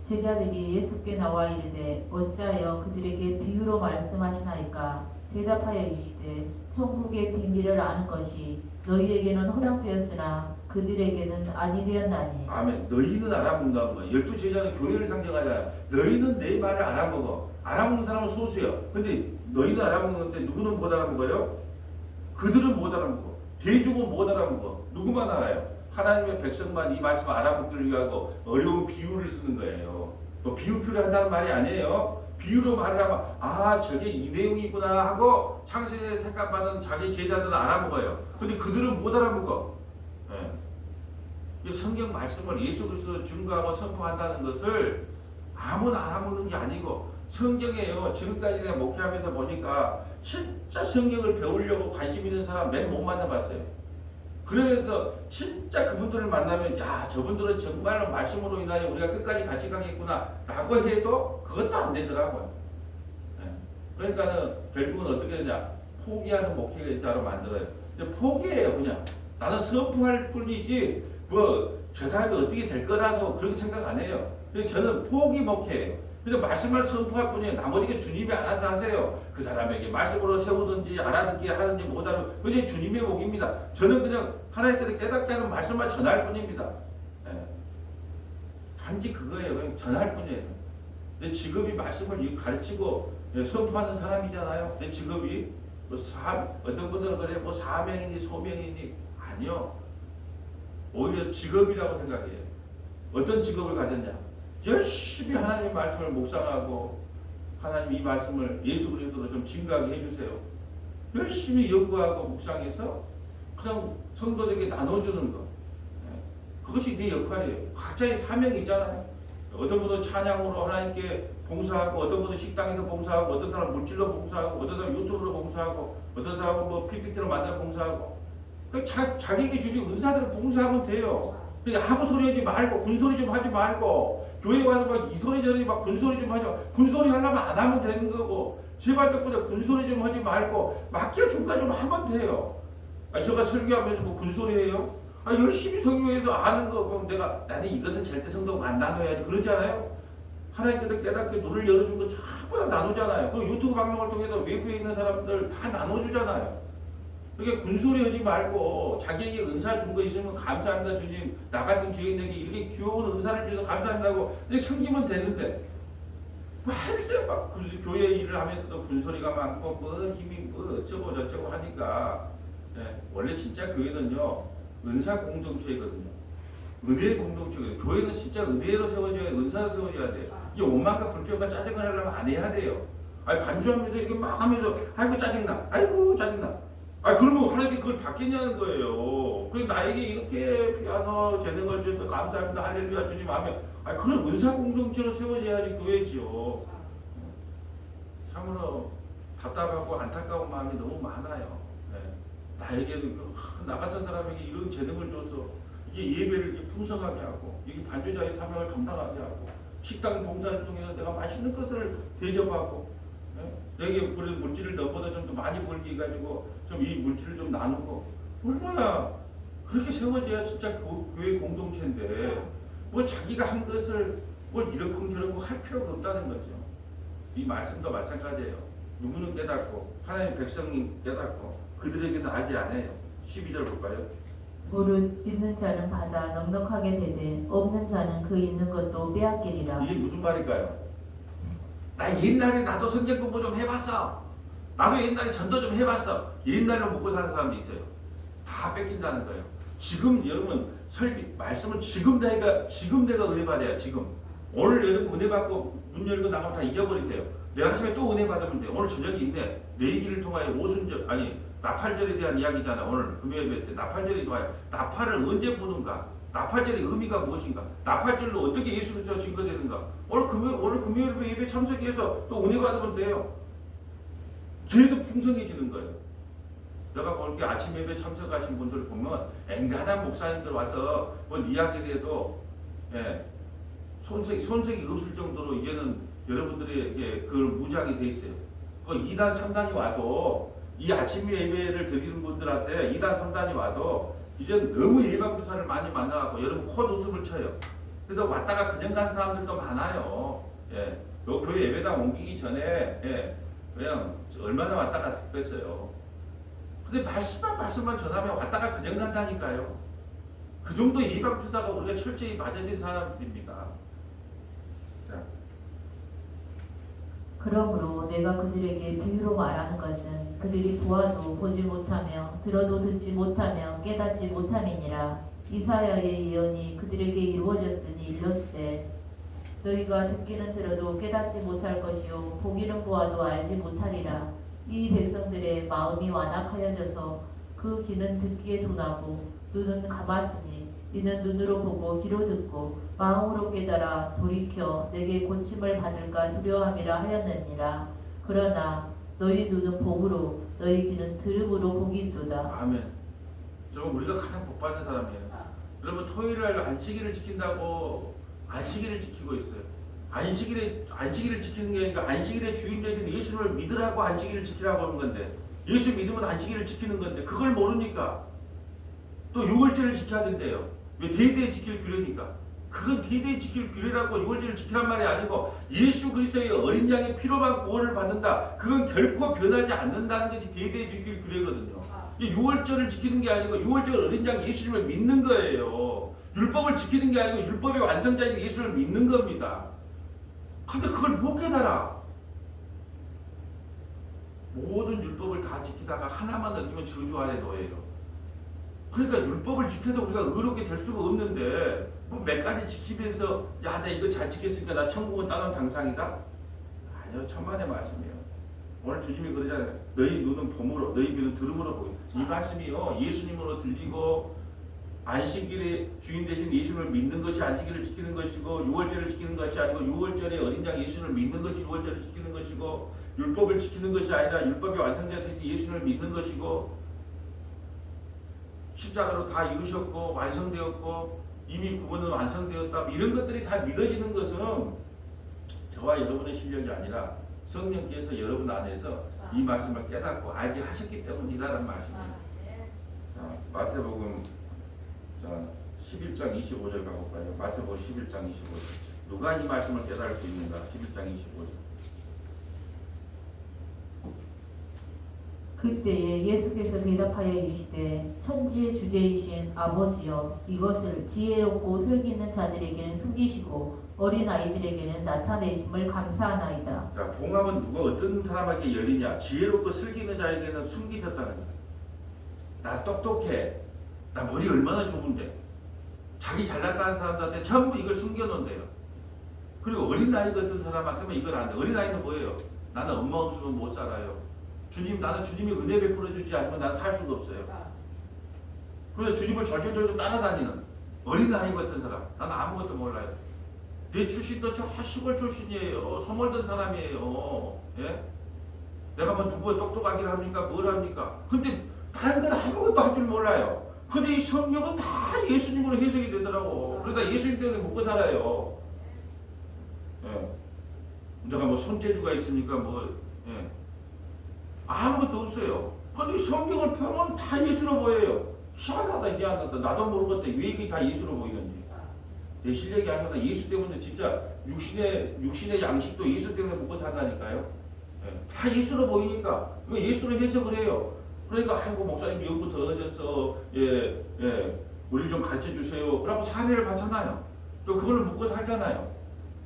제자들이 예수께 나와 이르되 어찌하여 그들에게 비유로 말씀하시나이까? 대답하여 이르시되 천국의 비밀을 아는 것이 너희에게는 허락되었으나 그들에게는 아니 되었나니. 아멘. 너희는 알아먹는다는 거야. 12제자는 교회를 상징하잖아요. 너희는 내 말을 알아먹어. 알아먹는 사람은 소수예요. 근데 너희는 알아먹는데 누구는 못 알아먹어요? 그들은 못 알아먹어. 대중은 못 알아먹어. 누구만 알아요? 하나님의 백성만 이 말씀을 알아먹기를 위하고 어려운 비유를 쓰는 거예요. 뭐 비유 필요한다는 말이 아니에요. 비유로 말을 하면 저게 이 내용이구나 하고 창세기에 택함받은 자기 제자들은 알아먹어요. 근데 그들은 못 알아먹어. 이 성경 말씀을 예수 그리스도 증거하고 선포한다는 것을 아무나 알아먹는 게 아니고 성경이에요. 지금까지 내가 목회하면서 보니까 진짜 성경을 배우려고 관심 있는 사람 맨 못 만나봤어요. 그러면서 진짜 그분들을 만나면 야 저분들은 정말로 말씀으로 인하여 우리가 끝까지 같이 가겠구나 라고 해도 그것도 안 되더라고요. 예. 그러니까는 결국은 어떻게 되냐, 포기하는 목회자로 만들어요. 근데 포기해요. 그냥 나는 선포할 뿐이지 뭐 저 사람이 어떻게 될 거라도 그렇게 생각 안 해요. 그래서 저는 포기 목회예요. 그래서 말씀을 선포할 뿐이에요. 나머지가 주님이 알아서 하세요. 그 사람에게 말씀으로 세우든지 알아듣게 하든지 못하든 그게 주님의 목입니다. 저는 그냥 하나님께서 깨닫게 하는 말씀만 전할 뿐입니다. 예. 단지 그거예요. 그냥 전할 뿐이에요. 내 직업이 말씀을 가르치고 선포하는 사람이잖아요. 내 직업이 뭐 어떤 분들은 그래 뭐 사명이니 소명이니 아니요. 오히려 직업이라고 생각해요. 어떤 직업을 가졌냐? 열심히 하나님의 말씀을 묵상하고 하나님 이 말씀을 예수 그리스도로 좀 증거하게 해주세요. 열심히 연구하고 묵상해서 그냥 성도들에게 나눠주는 것. 그것이 네 역할이에요. 각자의 사명이 있잖아요. 어떤 분은 찬양으로 하나님께 봉사하고, 어떤 분은 식당에서 봉사하고, 어떤 사람은 물질로 봉사하고, 어떤 사람은 유튜브로 봉사하고, 어떤 사람은 뭐 PPT로 만들어 봉사하고. 자기에게 주신 은사들을 봉사하면 돼요. 그냥 아무 소리 하지 말고, 군소리 좀 하지 말고, 교회 와서 막 이 소리 저리 막 군소리 좀 하지 말고, 군소리 하려면 안 하면 되는 거고, 제발 덕분에 군소리 좀 하지 말고, 맡겨준가 좀 하면 돼요. 아니, 제가 설교하면서 뭐 군소리 해요? 열심히 설교해서 아는 거, 그럼 나는 이것은 절대 성도가 안 나눠야지. 그러잖아요? 하나님께서 깨닫게 눈을 열어준 거 전부 다 나누잖아요. 그 유튜브 방송을 통해서 외부에 있는 사람들 다 나눠주잖아요. 그러니까 군소리 하지 말고 자기에게 은사 준 거 있으면 감사합니다 주님, 나 같은 죄인에게 이렇게 귀여운 은사를 주셔서 감사합니다고 섬기면 되는데 막 이렇게 막 교회 일을 하면서도 군소리가 많고 뭐 힘이 뭐 어쩌고 저쩌고 하니까 원래 진짜 교회는요 은사 공동체이거든요. 은혜 공동체거든요. 교회는 진짜 은혜로 세워져야 돼, 은사로 세워져야 돼. 이게 원망과 불평과 짜증을 하려면 안 해야 돼요. 반주하면서 이렇게 막 하면서 아이고 짜증나, 아이고 짜증나. 그러면 하나님께 그걸 받겠냐는 거예요. 그래서 나에게 이렇게 피아노 재능을 주셔서 감사합니다, 할렐루야 주님 하면, 그런 은사 공동체로 세워져야지 교회지요. 참으로 답답하고 안타까운 마음이 너무 많아요. 나에게도 나 같은 사람에게 이런 재능을 줘서 이게 예배를 이렇게 풍성하게 하고, 이게 반주자의 사명을 감당하게 하고, 식당 봉사를 통해서 내가 맛있는 것을 대접하고, 여기 그런 물질을 너보다 좀 더 많이 벌게 해가지고 좀 이 물질을 좀 나누고, 얼마나 그렇게 세워져야 진짜 교회 공동체인데 뭐 자기가 한 것을 뭘 이러쿵저러쿵 할 필요가 없다는 거죠. 이 말씀도 마찬가지예요. 누구는 깨닫고 하나님 백성이 깨닫고 그들에게는 알지 않아요. 12절 볼까요? 무릇 있는 자는 받아 넉넉하게 되되 없는 자는 그 있는 것도 빼앗기리라. 이게 무슨 말일까요? 나 옛날에 나도 성경 공부 좀 해봤어. 나도 옛날에 전도 좀 해봤어. 옛날로 먹고 사는 사람도 있어요. 다 뺏긴다는 거예요. 지금 여러분 말씀은 지금 내가 은혜 받아야. 지금 오늘 여러분 은혜 받고 문 열고 나가면 다 잊어버리세요. 내일 아침에 또 은혜 받으면 돼요. 오늘 저녁이 있네. 내일을 통하여 오순절 나팔절에 대한 이야기잖아. 오늘 금요일 때 나팔절이 좋아요. 나팔을 언제 부는가? 나팔절의 의미가 무엇인가? 나팔절로 어떻게 예수 그리스도가 증거되는가? 오늘 금요일 예배 참석해서 또 은혜 받으면 돼요. 계속 풍성해지는 거예요. 내가 볼게 아침 예배 참석하신 분들 보면 앵간한 목사님들 와서 뭐 이야기를 해도 손색이 없을 정도로 이제는 여러분들에게 그걸 무장이 돼 있어요. 그 2단 3단이 와도 이 아침 예배를 드리는 분들한테 2단 3단이 와도 이제 너무 예방주사를 많이 만나갖고 여러분 콧웃음을 쳐요. 그래서 왔다가 그냥 간 사람들도 많아요. 요 교회 예배당 옮기기 전에 그냥 얼마나 왔다가 갔겠어요. 근데 말씀만 전하면 왔다가 그냥 간다니까요. 그 정도 예방주사가 우리가 철저히 맞아진 사람입니다. 자. 그러므로 내가 그들에게 비유로 말하는 것은 그들이 보아도 보지 못하며 들어도 듣지 못하며 깨닫지 못함이니라. 이사야의 예언이 그들에게 이루어졌으니 이르시되 너희가 듣기는 들어도 깨닫지 못할 것이요 보기는 보아도 알지 못하리라. 이 백성들의 마음이 완악하여져서 그 귀는 듣기에 둔하고 눈은 감았으니 이는 눈으로 보고 귀로 듣고 마음으로 깨달아 돌이켜 내게 고침을 받을까 두려워함이라 하였느니라. 그러나 너희 눈은 복으로 너희 귀는 들음으로 복이 있도다. 아멘. 저건 우리가 가장 복 받는 사람이에요. 여러분 토요일날 안식일을 지킨다고 안식일을 지키고 있어요. 안식일을 지키는 게 아니라 안식일의 주인 되신 예수를 믿으라고 안식일을 지키라고 하는 건데 예수 믿으면 안식일을 지키는 건데 그걸 모르니까 또 유월절을 지켜야 된대요. 왜 대대에 지킬 규례니까. 그건 대대에 지킬 규례라고 유월절을 지키란 말이 아니고 예수 그리스도의 어린 양의 피로만 구원을 받는다. 그건 결코 변하지 않는다는 것이 대대에 지킬 규례거든요. 이 유월절을 지키는 게 아니고 유월절 어린 양 예수님을 믿는 거예요. 율법을 지키는 게 아니고 율법의 완성자인 예수를 믿는 겁니다. 근데 그걸 못 깨달아. 모든 율법을 다 지키다가 하나만 어기면 저주 아래 놓여요. 그러니까 율법을 지켜도 우리가 의롭게 될 수가 없는데 뭐 몇 가지 지키면서 야, 나 이거 잘 지켰으니까 나 천국은 따놓은 당상이다? 아니요, 천만의 말씀이에요. 오늘 주님이 그러잖아요. 너희 눈은 봄으로 너희 귀는 들음으로 보이. 이 말씀이요 예수님으로 들리고 안식일의 주인 되신 예수를 믿는 것이 안식일을 지키는 것이고 유월절을 지키는 것이 아니고 유월절에 어린 양 예수를 믿는 것이 유월절을 지키는 것이고 율법을 지키는 것이 아니라 율법의 완성자이신 예수를 믿는 것이고 십자가로 다 이루셨고 완성되었고 이미 구원은 완성되었다. 이런 것들이 다 믿어지는 것은 저와 여러분의 실력이 아니라 성령께서 여러분 안에서 이 말씀을 깨닫고 알게 하셨기 때문이다라는 말씀이에요. 마태복음 11장 25절 가볼까요? 마태복음 11장 25절. 누가 이 말씀을 깨달을 수 있는가? 11장 25절. 그때에 예수께서 대답하여 이르시되 천지의 주제이신 아버지여 이것을 지혜롭고 슬기 있는 자들에게는 숨기시고 어린 아이들에게는 나타내심을 감사하나이다. 자, 봉합은 누가 어떤 사람에게 열리냐? 지혜롭고 슬기 있는 자에게는 숨기셨다는 거야. 나 똑똑해. 나 머리 얼마나 좋은데. 자기 잘났다는 사람들한테 전부 이걸 숨겨놓는데요. 그리고 어린아이 같은 사람한테만 이걸 안 돼. 어린아이는 뭐예요? 나는 엄마 없으면 못 살아요. 주님, 나는 주님이 은혜 베풀어 주지 않으면 난 살 수가 없어요. 그래서 주님을 절절절절 따라다니는 어린아이 같은 사람. 나는 아무것도 몰라요. 내 출신도 저 시골 출신이에요. 소몰된 사람이에요. 예? 내가 뭐 누구 똑똑하기를 합니까? 뭘 합니까? 근데 다른 건 아무것도 할 줄 몰라요. 근데 이 성경은 다 예수님으로 해석이 되더라고. 그러니까 예수님 때문에 먹고 살아요. 예. 내가 뭐 손재주가 있습니까? 뭐, 예. 아무것도 없어요. 근데 성경을 펴면 다 예수로 보여요. 희한하다. 나도 모르겠다. 왜 이게 다 예수로 보이는지. 내 실력이 아니라 예수 때문에 진짜 육신의 양식도 예수 때문에 먹고 산다니까요. 예. 다 예수로 보이니까 그 예수로 해석을 해요. 그러니까 아이고 목사님 연구 더 하셨어. 우리 좀 가르쳐 주세요. 그러고 사례를 받잖아요. 또 그걸로 먹고 살잖아요.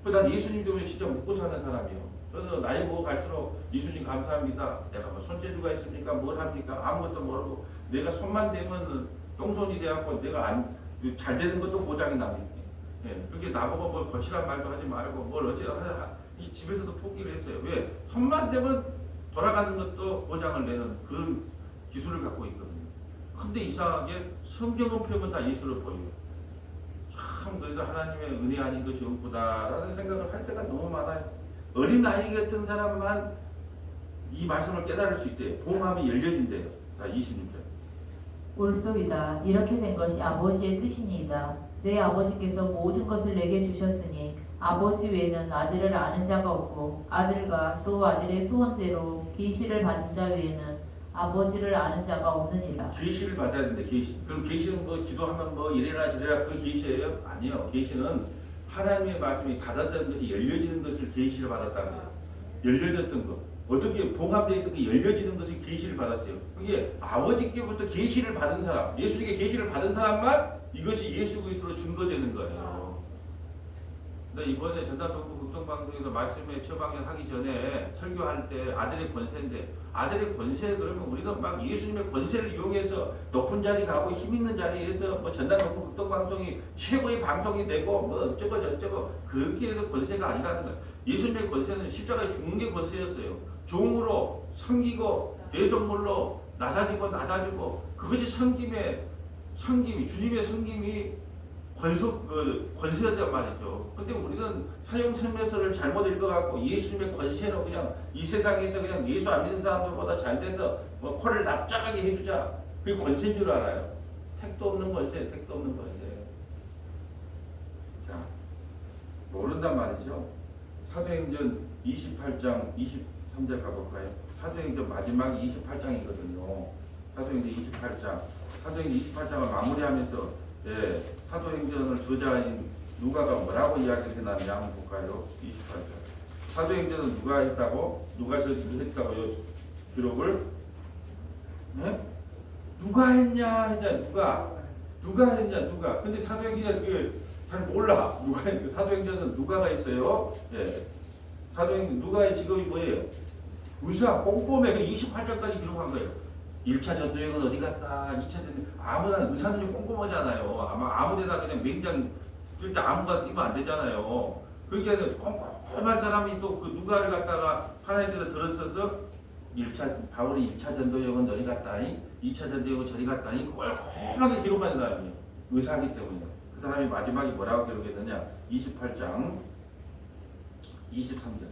난 예수님 때문에 진짜 먹고 사는 사람이에요. 그래서 나이 먹어 갈수록 예수님 감사합니다. 내가 뭐 손재주가 있습니까? 뭘 합니까? 아무것도 모르고 내가 손만 대면 똥손이 돼갖고 내가 잘 되는 것도 고장이 납니다. 예, 그게 나보고 뭘 거칠한 말도 하지 말고 뭘 어찌나 이 집에서도 포기를 했어요. 왜? 손만 대면 돌아가는 것도 고장을 내는 그런 기술을 갖고 있거든요. 근데 이상하게 성경은 펴면 다 예수를 보여요. 참 그래서 하나님의 은혜 아닌 것이 없구나라는 생각을 할 때가 너무 많아요. 어린아이 같은 사람만 이 말씀을 깨달을 수 있대요. 봉함이 열려진대요. 자, 26절. 옳소이다. 이렇게 된 것이 아버지의 뜻이니이다. 내 아버지께서 모든 것을 내게 주셨으니 아버지 외에는 아들을 아는 자가 없고 아들과 또 아들의 소원대로 계시를 받은 자 외에는 아버지를 아는 자가 없느니라. 계시를 받아야 되는데 계시. 그럼 계시는 뭐 기도하면 뭐 이래라 저래라 그 계시예요? 아니요. 계시는 하나님의 말씀이 닫아진 것이 열려지는 것을 계시를 받았다는 거예요. 열려졌던 것. 어떻게 봉합되어 있던 게 열려지는 것을 계시를 받았어요. 그게 아버지께부터 계시를 받은 사람, 예수님께 계시를 받은 사람만 이것이 예수 그리스도로 증거되는 거예요. 근데 이번에 전담동부 극동방송에서 말씀에 처방전 하기 전에 설교할 때 아들의 권세인데 아들의 권세 그러면 우리가 막 예수님의 권세를 이용해서 높은 자리 가고 힘 있는 자리에서 뭐 전담동부 극동방송이 최고의 방송이 되고 뭐 어쩌고 저쩌고 그렇게 해서 권세가 아니라는 거예요. 예수님의 권세는 십자가에 죽는 게 권세였어요. 종으로 섬기고 대속물로 낮아지고 그것이 섬김이 주님의 섬김이 권세였단 말이죠. 근데 우리는 사용설명서를 잘못 읽어갖고 예수님의 권세로 그냥 이 세상에서 그냥 예수 안 믿는 사람들보다 잘 돼서 뭐 코를 납작하게 해주자. 그게 권세인 줄 알아요. 택도 없는 권세, 택도 없는 권세. 자, 모른단 말이죠. 사도행전 28장 23절 가볼까요? 사도행전 마지막이 28장이거든요. 사도행전 28장. 사도행전 28장을 마무리하면서 사도행전을 저자인 누가가 뭐라고 이야기했나 한번 볼까요? 28장. 사도행전은 누가 했다고? 누가 했다고요? 기록을? 네? 누가 했냐? 누가 했냐? 근데 사도행전 그게 잘 몰라. 누가 했냐? 사도행전은 누가가 있어요. 예. 사도행전 누가의 직업이 뭐예요? 의사 꼼꼼해. 28장까지 기록한 거예요. 1차 전도여행은 어디 갔다. 2차 전도 아무나 의사는 좀 꼼꼼하잖아요. 아무 데나 그냥 맹장 뛸 때 아무가 뛰면 안 되잖아요. 그러니까 꼼꼼한 사람이 또 그 누가를 갖다가 하나님께서 들었어서 바울이 1차 전도여행은 어디 갔다. 2차 전도여행은 저리 갔다. 꼼꼼하게 기록하는 사람이에요. 의사이기 때문에. 그 사람이 마지막에 뭐라고 기록했느냐. 28장 23절.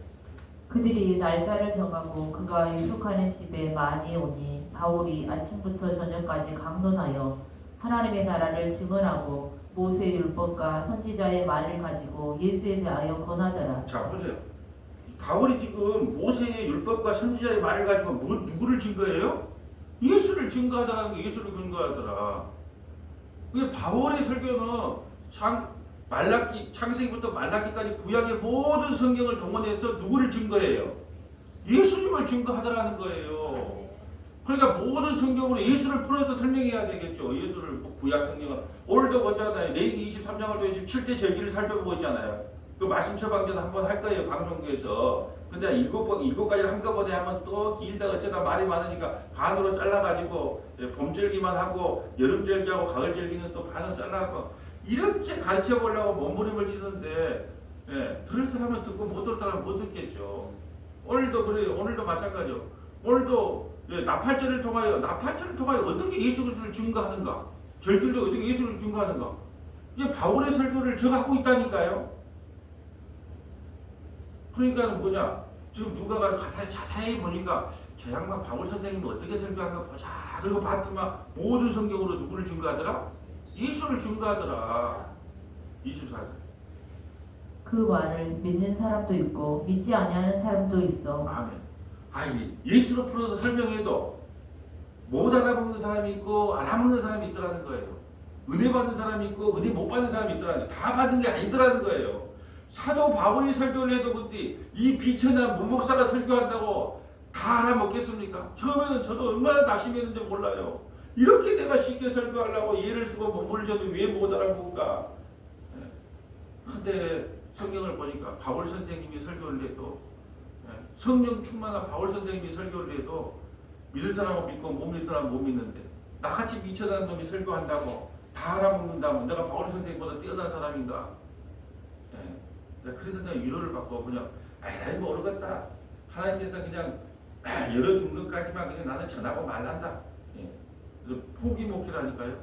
그들이 날짜를 정하고 그가 유숙하는 집에 많이 오니 바울이 아침부터 저녁까지 강론하여 하나님의 나라를 증언하고 모세의 율법과 선지자의 말을 가지고 예수에 대하여 권하더라. 자 보세요. 바울이 지금 모세의 율법과 선지자의 말을 가지고 누구를 증거해요? 예수를 증거하더라는 거. 예수를 근거하더라. 그게 바울의 설교는 창세기부터 말라기까지 구약의 모든 성경을 동원해서 누구를 증거해요? 예수님을 증거하더라는 거예요. 그러니까 모든 성경으로 예수를 풀어서 설명해야 되겠죠. 예수를 구약 성경은 오늘도 보잖아요. 레위기 23장을 통해서 7대 절기를 살펴보고 있잖아요. 그 말씀 처방전 한번 할 거예요. 방송국에서. 근데 일곱 가지를 한꺼번에 하면 또 길다 어쩌다 말이 많으니까 반으로 잘라가지고 봄절기만 하고 여름절기하고 가을절기는 또 반으로 잘라갖고 이렇게 가르쳐 보려고 몸부림을 치는데 들을 사람은 듣고 못 들을 사람은 못 듣겠죠. 오늘도 그래요. 오늘도 마찬가지요. 오늘도 나팔절을 통하여 어떻게 예수 그리스도를 증거하는가? 절길도 어떻게 예수를 증거하는가? 이게 바울의 설교를 제가 하고 있다니까요. 그러니까 뭐냐? 지금 누가가 자세히 보니까 저 양반 바울 선생님이 어떻게 설교한가 보자. 그리고 봤더만 모든 성경으로 누구를 증거하더라? 예수를 증거하더라. 24절. 그 말을 믿는 사람도 있고 믿지 아니하는 사람도 있어. 아멘. 예수로 풀어서 설명해도 못 알아먹는 사람이 있고 알아먹는 사람이 있더라는 거예요. 은혜 받는 사람이 있고 은혜 못 받는 사람이 있더라는 거예요. 다 받은 게 아니더라는 거예요. 사도 바울이 설교를 해도 근데 이 비천한 문목사가 설교한다고 다 알아먹겠습니까? 처음에는 저도 얼마나 낙심했는지 몰라요. 이렇게 내가 쉽게 설교하려고 예를 쓰고 몸을 줘도 왜 못 알아먹을까? 근데 성경을 보니까 바울 선생님이 설교를 해도 성령 충만한 바울 선생님이 설교를 해도 믿을 사람은 믿고 못 믿을 사람은 못 믿는데 나같이 미쳐난 놈이 설교한다고 다 알아먹는다면 내가 바울 선생님보다 뛰어난 사람인가? 그래서 내가 위로를 받고 그냥 나는 모르겠다. 하나님께서 그냥 열어준 것까지만 그냥 나는 전하고 말란다. 포기 목회라니까요.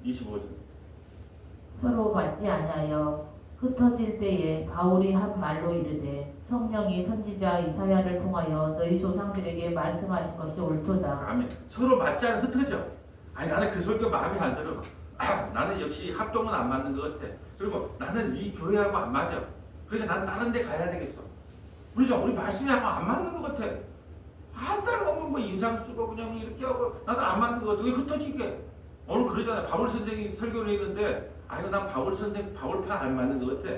25절. 서로 맞지 아니하여 흩어질 때에 바울이 한 말로 이르되 성령이 선지자 이사야를 통하여 너희 조상들에게 말씀하신 것이 옳도다. 아멘. 서로 맞지 않아 흩어져. 나는 그 설교 마음에 안 들어. 나는 역시 합동은 안 맞는 것 같아. 그리고 나는 이 교회하고 안 맞아. 그러니까 난 다른 데 가야 되겠어. 우리 말씀이 하고 안 맞는 것 같아. 한 달 넘으면 뭐 인상 쓰고 그냥 이렇게 하고 나도 안 맞는 것 같아. 왜 흩어지게? 오늘 그러잖아. 바울 선생이 설교를 했는데 난 바울판 안 맞는 것 같아.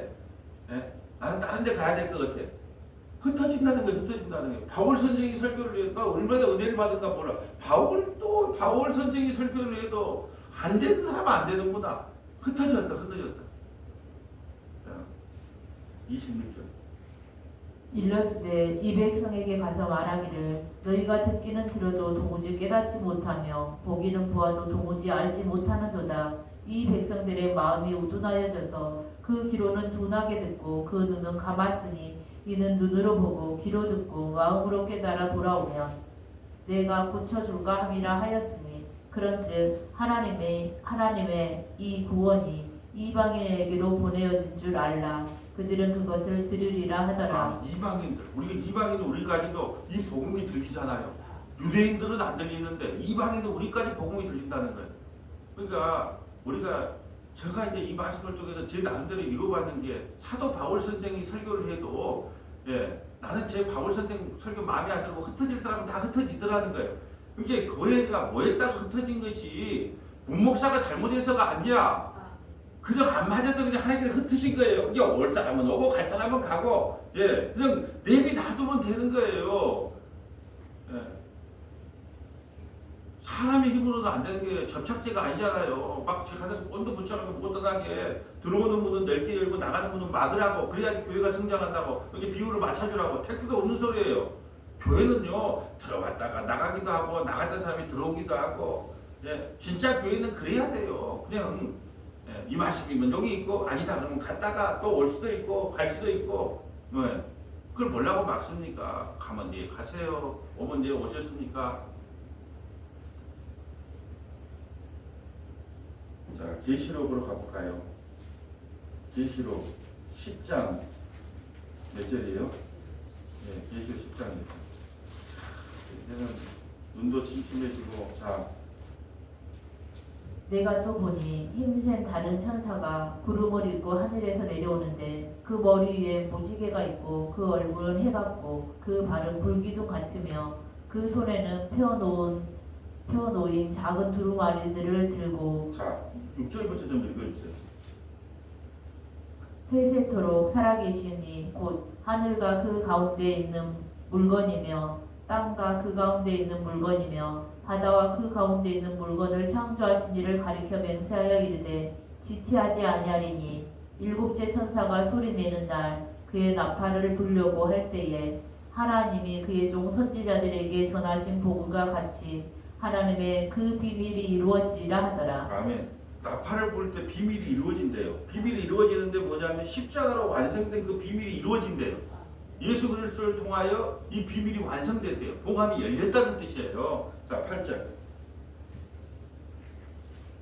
나는 다른 데 가야 될 것 같아. 흩어진다는 거예요. 바울 선생이 설교를 해도 얼마나 은혜를 받은가 몰라. 바울 선생이 설교를 해도 안 되는 사람은 안 되는구나. 흩어졌다. 26절. 일렀으되 이 백성에게 가서 말하기를 너희가 듣기는 들어도 도무지 깨닫지 못하며 보기는 보아도 도무지 알지 못하는도다. 이 백성들의 마음이 우둔하여져서 그 귀로는 둔하게 듣고 그 눈은 감았으니 이는 눈으로 보고 귀로 듣고 마음으로 깨달아 돌아오면 내가 고쳐줄까 함이라 하였으니 그런즉 하나님의 이 구원이 이방인에게로 보내어진 줄 알라. 그들은 그것을 들으리라 하더라. 이방인들, 우리가 이방인은 우리까지도 이 복음이 들리잖아요. 유대인들은 안 들리는데 이방인도 우리까지 복음이 들린다는 거예요. 그러니까 제가 이제 이 말씀을 통해서 제 나름대로 이루어봤는 게 사도 바울 선생이 설교를 해도 나는 제 바울 선생 설교 마음에 안 들고 흩어질 사람은 다 흩어지더라는 거예요. 이게 교회가 뭐했다고 흩어진 것이 문목사가 잘못해서가 아니야. 그냥 안 맞아서 그냥 하나님께서 흩으신 거예요. 그게 올 사람은 오고 갈 사람은 가고, 그냥 내비 놔두면 되는 거예요. 사람의 힘으로는 안 되는 게 접착제가 아니잖아요. 막 제가 온도 붙여가지고 못하게 들어오는 문은 넓게 열고 나가는 문은 막으라고, 그래야지 교회가 성장한다고, 여기 비율을 맞춰주라고. 택도 없는 소리예요. 교회는요, 들어갔다가 나가기도 하고, 나갔던 사람이 들어오기도 하고, 진짜 교회는 그래야 돼요. 그냥 이 말씀이면 여기 있고 아니다 그러면 갔다가 또 올 수도 있고 갈 수도 있고, 그걸 뭐라고 막습니까? 가면 네 가세요. 오면 네 오셨습니까? 자, 계시록으로 가볼까요? 계시록 10장 몇 절이에요? 계시록 10장이에요. 이제는 눈도 침침해지고, 자, 내가 또 보니 힘센 다른 천사가 구름을 입고 하늘에서 내려오는데 그 머리 위에 무지개가 있고 그 얼굴은 해같고 그 발은 불기둥 같으며 그 손에는 펴놓인 작은 두루마리들을 들고, 자, 6절부터 좀 읽어주세요. 세세토록 살아계신 이 곧 하늘과 그 가운데 있는 물건이며 땅과 그 가운데 있는 물건이며 바다와 그 가운데 있는 물건을 창조하신 이를 가리켜 맹세하여 이르되 지체하지 아니하리니 일곱째 천사가 소리내는 날 그의 나팔을 불려고 할 때에 하나님이 그의 종 선지자들에게 전하신 복음과 같이 하나님의 그 비밀이 이루어지리라 하더라. 아멘. 나팔을 불 때 비밀이 이루어진대요. 비밀이 이루어지는데 뭐냐면 십자가로 완성된 그 비밀이 이루어진대요. 예수 그리스도를 통하여 이 비밀이 완성됐대요. 복음이 열렸다는 뜻이에요. 자, 8절.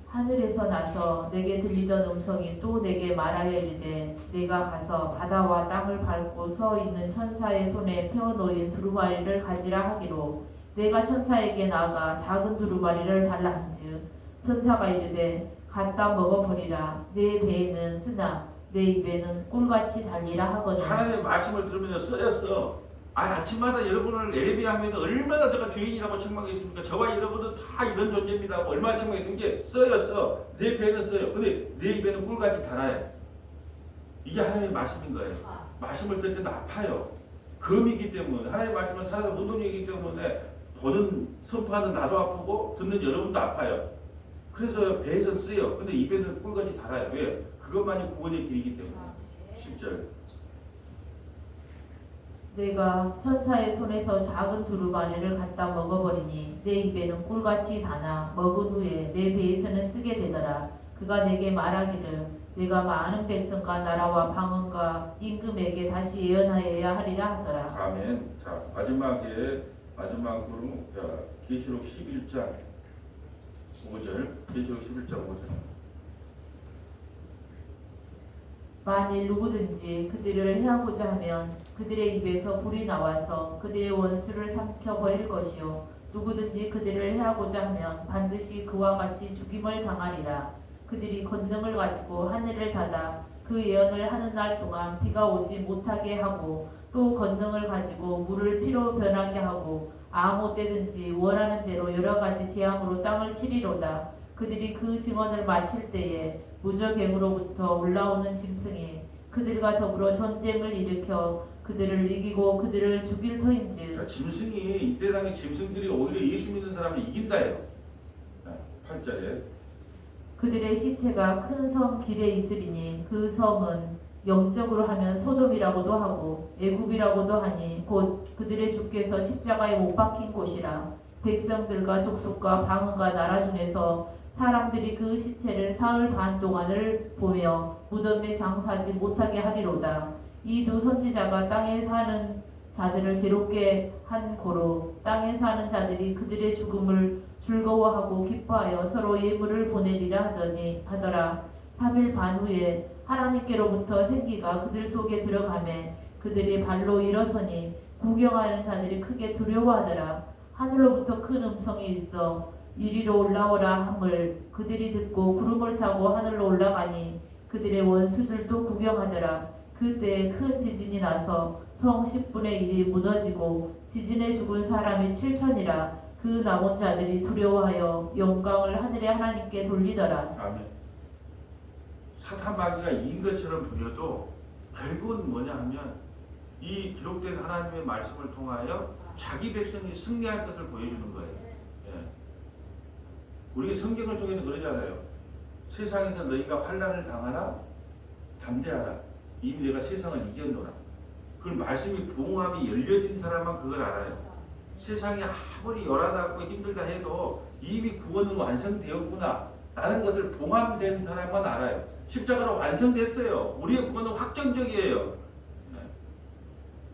하늘에서 나서 내게 들리던 음성이 또 내게 말하여 이르되 내가 가서 바다와 땅을 밟고 서 있는 천사의 손에 펴놓인 두루마리를 가지라 하기로 내가 천사에게 나아가 작은 두루마리를 달라 한즉 천사가 이르되 갖다 먹어버리라. 내 배에는 쓰나 내 입에는 꿀같이 달리라 하거든. 하나님의 말씀을 들으면 쓰였어. 아침마다 여러분을 예배하면 얼마나 제가 주인이라고 책망했습니까? 저와 여러분은 다 이런 존재입니다. 얼마나 책망했던 게 쓰였어. 내 배는 써요. 근데 내 입에는 꿀같이 달아요. 이게 하나님의 말씀인 거예요. 말씀을 들을 때는 아파요. 금이기 때문에, 하나님의 말씀은 살아서 운동이기 때문에 선포하는 나도 아프고 듣는 여러분도 아파요. 그래서 배에서 쓰여. 근데 입에는 꿀같이 달아요. 왜? 그것만이 구원의 길이기 때문에. 10절. 내가 천사의 손에서 작은 두루마리를 갖다 먹어버리니 내 입에는 꿀같이 다나 먹은 후에 내 배에서는 쓰게 되더라. 그가 내게 말하기를 내가 많은 백성과 나라와 방언과 임금에게 다시 예언하여야 하리라 하더라. 아멘. 자, 마지막으로 계시록 11장 5절. 계시록 11장 5절. 만일 누구든지 그들을 해하고자 하면 그들의 입에서 불이 나와서 그들의 원수를 삼켜버릴 것이요 누구든지 그들을 해하고자 하면 반드시 그와 같이 죽임을 당하리라. 그들이 권능을 가지고 하늘을 닫아 그 예언을 하는 날 동안 비가 오지 못하게 하고 또 권능을 가지고 물을 피로 변하게 하고 아무 때든지 원하는 대로 여러 가지 재앙으로 땅을 치리로다. 그들이 그 증언을 마칠 때에 무저갱으로부터 올라오는 짐승이 그들과 더불어 전쟁을 일으켜 그들을 이기고 그들을 죽일 터인즉. 짐승이 이 세상의 짐승들이 오히려 예수 믿는 사람을 이긴다예요. 8절에 그들의 시체가 큰 섬 길에 있으리니 그 섬은 영적으로 하면 소돔이라고도 하고 애굽이라고도 하니 곧 그들의 주께서 십자가에 못 박힌 곳이라. 백성들과 족속과 방언과 나라 중에서 사람들이 그 시체를 사흘 반 동안을 보며 무덤에 장사하지 못하게 하리로다. 이 두 선지자가 땅에 사는 자들을 괴롭게 한 고로 땅에 사는 자들이 그들의 죽음을 즐거워하고 기뻐하여 서로 예물을 보내리라 하더라. 3일 반 후에 하나님께로부터 생기가 그들 속에 들어가매 그들이 발로 일어서니 구경하는 자들이 크게 두려워하더라. 하늘로부터 큰 음성이 있어 이리로 올라오라 함을 그들이 듣고 구름을 타고 하늘로 올라가니 그들의 원수들도 구경하더라. 그때 큰 지진이 나서 성 10분의 1이 무너지고 지진에 죽은 사람이 7천이라. 그 남은 자들이 두려워하여 영광을 하늘의 하나님께 돌리더라. 아멘. 사탄 마귀가 이긴 것처럼 보여도 결국은 뭐냐 하면 이 기록된 하나님의 말씀을 통하여 자기 백성이 승리할 것을 보여주는 거예요. 예. 우리 성경을 통해서 그러잖아요. 세상에서 너희가 환난을 당하나 담대하라. 이미 내가 세상을 이겼노라. 그 말씀이 봉함이 열려진 사람만 그걸 알아요. 세상이 아무리 요란하고 힘들다 해도 이미 구원은 완성되었구나 라는 것을 봉함된 사람만 알아요. 십자가로 완성됐어요. 우리의 구원은 확정적이에요.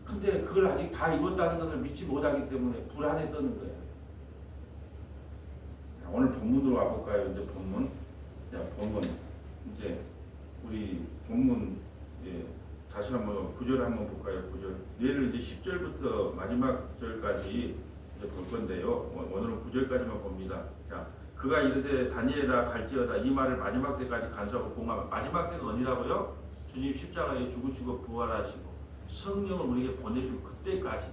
근데 그걸 아직 다 이뤘다는 것을 믿지 못하기 때문에 불안에 떠는 거예요. 자, 오늘 본문으로 와볼까요? 이제 본문. 자, 본문. 이제 우리 본문 다시 한번 9절 한번 볼까요? 9절. 내일 이제 10절부터 마지막 절까지 이제 볼 건데요. 오늘은 9절까지만 봅니다. 자, 그가 이르되 다니엘아 갈지어다 이 말을 마지막 때까지 간수하고 봉하면 마지막 때가 어디라고요? 주님 십자가에 죽으시고 부활하시고 성령을 우리에게 보내줄 그때까지.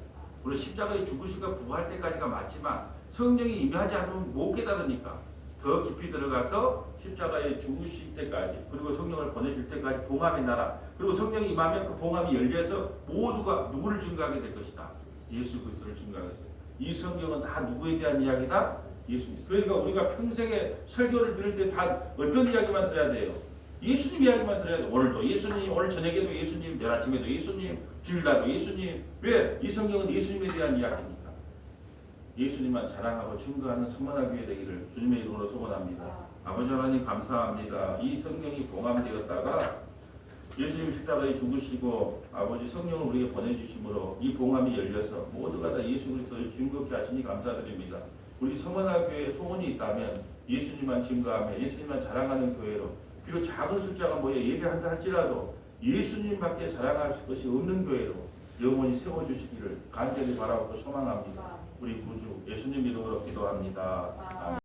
우리 십자가에 죽으시고 부활 때까지가 맞지만 성령이 임하지 않으면 못 깨달으니까 더 깊이 들어가서 십자가에 죽으실 때까지 그리고 성령을 보내줄 때까지 봉함의 나라 그리고 성령이 임하면 그 봉함이 열려서 모두가 누구를 증거하게 될 것이다. 예수 그리스도를 증거하겠어요. 이 성경은 다 누구에 대한 이야기다? 예수님. 그러니까 우리가 평생에 설교를 들을 때 다 어떤 이야기만 들어야 돼요? 예수님 이야기만 들어야 돼요. 오늘도 예수님, 오늘 저녁에도 예수님, 내일 아침에도 예수님, 주일날도 예수님. 왜? 이 성경은 예수님에 대한 이야기니까. 예수님만 자랑하고 증거하는 선만한 교회 되기를 주님의 이름으로 소원합니다. 아버지 하나님 감사합니다. 이 성경이 봉함되었다가 예수님 십자가에 죽으시고 아버지 성령을 우리에게 보내주심으로 이 봉함이 열려서 모두가 다 예수 그리스도를 증거케 하시니 감사드립니다. 우리 성만한 교회에 소원이 있다면 예수님만 증거하며 예수님만 자랑하는 교회로 비록 작은 숫자가 모여 예배한다 할지라도 예수님밖에 자랑할 것이 없는 교회로 영원히 세워주시기를 간절히 바라고 소망합니다. 우리 구주 예수님 이름으로 기도합니다. 아멘.